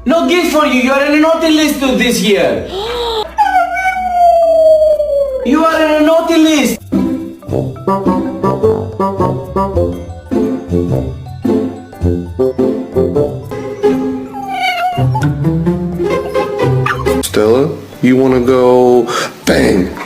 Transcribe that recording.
No gift for you. You are in a naughty list this year. You are in a naughty list. Stella, you wanna go bang?